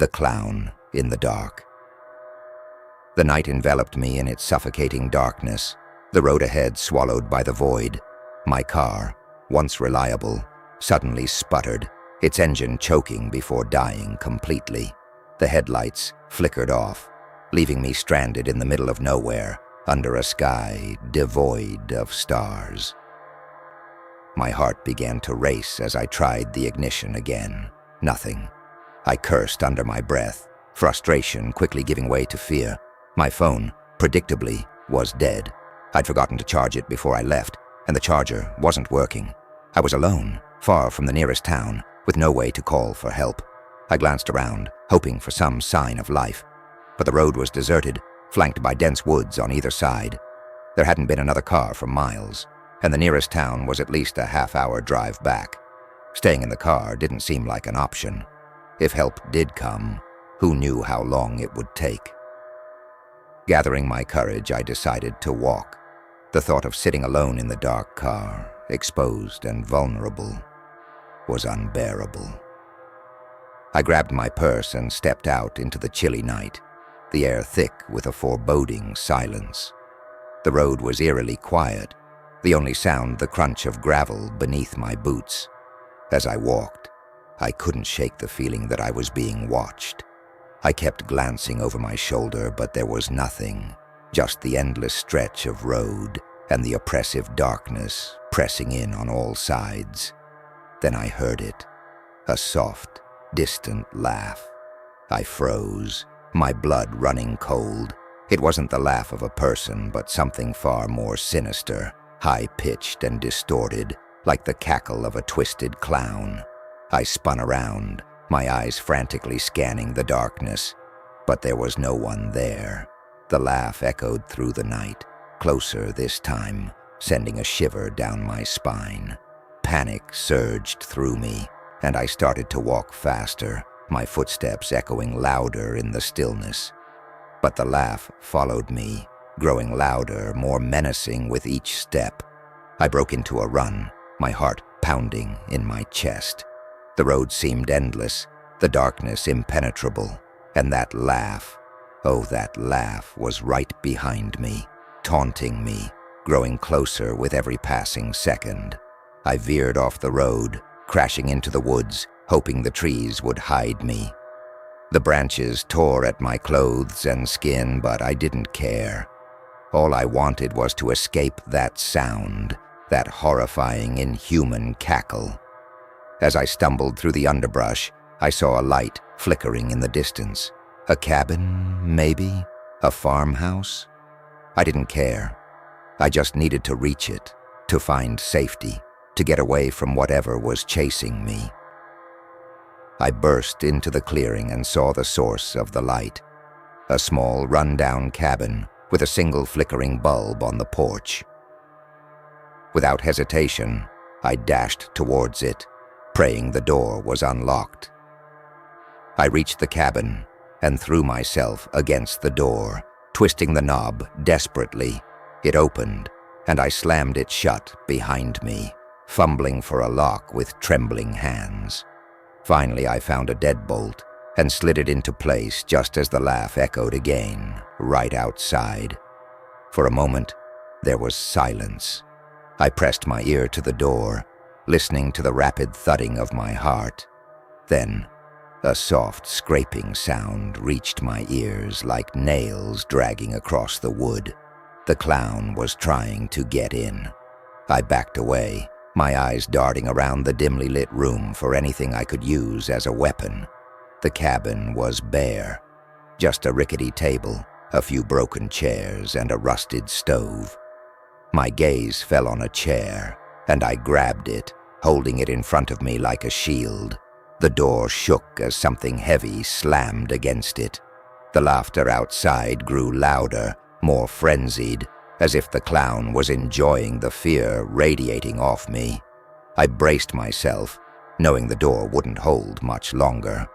the clown in the dark. The night enveloped me in its suffocating darkness, the road ahead swallowed by the void. My car, once reliable, suddenly sputtered, its engine choking before dying completely. The headlights flickered off, leaving me stranded in the middle of nowhere, under a sky devoid of stars. My heart began to race as I tried the ignition again. Nothing. I cursed under my breath, frustration quickly giving way to fear. My phone, predictably, was dead. I'd forgotten to charge it before I left, and the charger wasn't working. I was alone, far from the nearest town, with no way to call for help. I glanced around, hoping for some sign of life. But the road was deserted, flanked by dense woods on either side. There hadn't been another car for miles, and the nearest town was at least a half-hour drive back. Staying in the car didn't seem like an option. If help did come, who knew how long it would take? Gathering my courage, I decided to walk. The thought of sitting alone in the dark car, exposed and vulnerable, was unbearable. I grabbed my purse and stepped out into the chilly night, the air thick with a foreboding silence. The road was eerily quiet, the only sound the crunch of gravel beneath my boots. As I walked, I couldn't shake the feeling that I was being watched. I kept glancing over my shoulder, but there was nothing, just the endless stretch of road and the oppressive darkness pressing in on all sides. Then I heard it, a soft, distant laugh. I froze, my blood running cold. It wasn't the laugh of a person, but something far more sinister, high-pitched and distorted, like the cackle of a twisted clown. I spun around, my eyes frantically scanning the darkness, but there was no one there. The laugh echoed through the night, closer this time, sending a shiver down my spine. Panic surged through me, and I started to walk faster, my footsteps echoing louder in the stillness. But the laugh followed me, growing louder, more menacing with each step. I broke into a run, my heart pounding in my chest. The road seemed endless, the darkness impenetrable, and that laugh, oh, that laugh was right behind me, taunting me, growing closer with every passing second. I veered off the road, crashing into the woods, hoping the trees would hide me. The branches tore at my clothes and skin, but I didn't care. All I wanted was to escape that sound, that horrifying, inhuman cackle. As I stumbled through the underbrush, I saw a light flickering in the distance. A cabin, maybe? A farmhouse? I didn't care. I just needed to reach it, to find safety, to get away from whatever was chasing me. I burst into the clearing and saw the source of the light. A small, run-down cabin with a single flickering bulb on the porch. Without hesitation, I dashed towards it, praying the door was unlocked. I reached the cabin and threw myself against the door, twisting the knob desperately. It opened, and I slammed it shut behind me, fumbling for a lock with trembling hands. Finally, I found a deadbolt and slid it into place just as the laugh echoed again, right outside. For a moment, there was silence. I pressed my ear to the door, listening to the rapid thudding of my heart. Then, a soft scraping sound reached my ears like nails dragging across the wood. The clown was trying to get in. I backed away, my eyes darting around the dimly lit room for anything I could use as a weapon. The cabin was bare. Just a rickety table, a few broken chairs, and a rusted stove. My gaze fell on a chair, and I grabbed it, holding it in front of me like a shield. The door shook as something heavy slammed against it. The laughter outside grew louder, more frenzied, as if the clown was enjoying the fear radiating off me. I braced myself, knowing the door wouldn't hold much longer.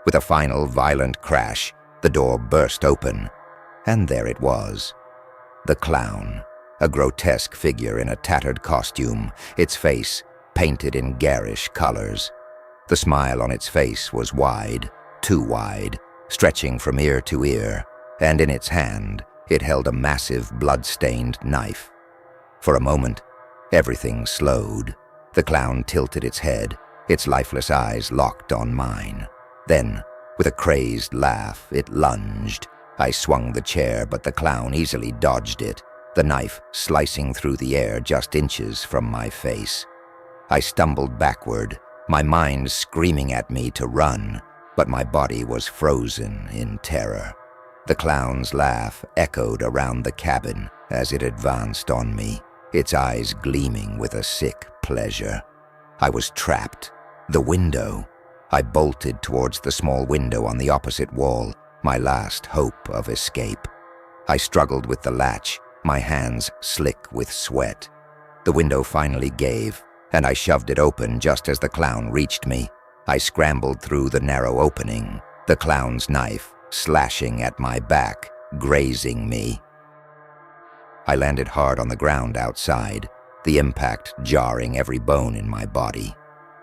With a final violent crash, the door burst open, and there it was. The clown, a grotesque figure in a tattered costume, its face painted in garish colors. The smile on its face was wide, too wide, stretching from ear to ear, and in its hand, it held a massive blood-stained knife. For a moment, everything slowed. The clown tilted its head, its lifeless eyes locked on mine. Then, with a crazed laugh, it lunged. I swung the chair, but the clown easily dodged it, the knife slicing through the air just inches from my face. I stumbled backward, my mind screaming at me to run, but my body was frozen in terror. The clown's laugh echoed around the cabin as it advanced on me, its eyes gleaming with a sick pleasure. I was trapped. The window. I bolted towards the small window on the opposite wall, my last hope of escape. I struggled with the latch, my hands slick with sweat. The window finally gave, and I shoved it open just as the clown reached me. I scrambled through the narrow opening, the clown's knife slashing at my back, grazing me. I landed hard on the ground outside, the impact jarring every bone in my body.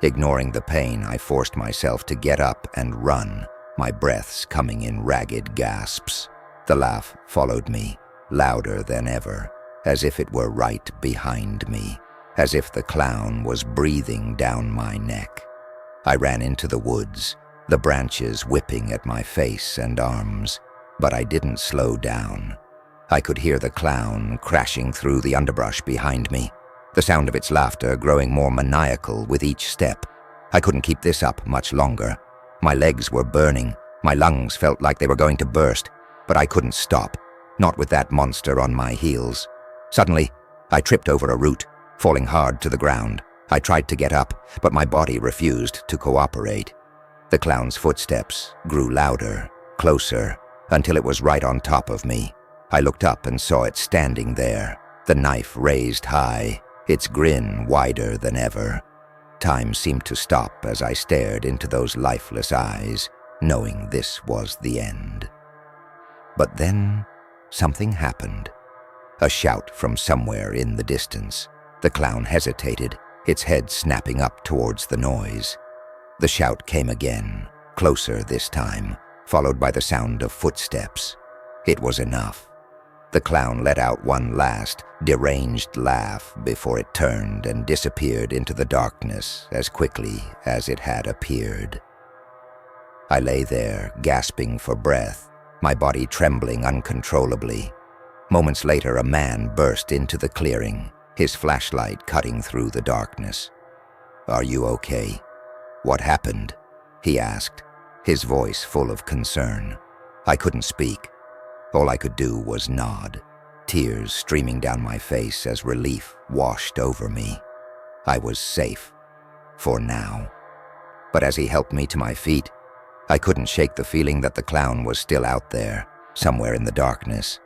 Ignoring the pain, I forced myself to get up and run, my breaths coming in ragged gasps. The laugh followed me, louder than ever, as if it were right behind me, as if the clown was breathing down my neck. I ran into the woods, the branches whipping at my face and arms, but I didn't slow down. I could hear the clown crashing through the underbrush behind me, the sound of its laughter growing more maniacal with each step. I couldn't keep this up much longer. My legs were burning, my lungs felt like they were going to burst, but I couldn't stop, not with that monster on my heels. Suddenly, I tripped over a root, falling hard to the ground. I tried to get up, but my body refused to cooperate. The clown's footsteps grew louder, closer, until it was right on top of me. I looked up and saw it standing there, the knife raised high, its grin wider than ever. Time seemed to stop as I stared into those lifeless eyes, knowing this was the end. But then, something happened. A shout from somewhere in the distance. The clown hesitated, its head snapping up towards the noise. The shout came again, closer this time, followed by the sound of footsteps. It was enough. The clown let out one last, deranged laugh before it turned and disappeared into the darkness as quickly as it had appeared. I lay there, gasping for breath, my body trembling uncontrollably. Moments later, a man burst into the clearing, his flashlight cutting through the darkness. "Are you okay? What happened?" he asked, his voice full of concern. I couldn't speak. All I could do was nod, tears streaming down my face as relief washed over me. I was safe, for now. But as he helped me to my feet, I couldn't shake the feeling that the clown was still out there, somewhere in the darkness,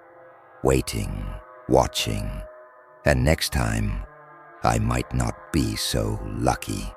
waiting, watching, and next time, I might not be so lucky.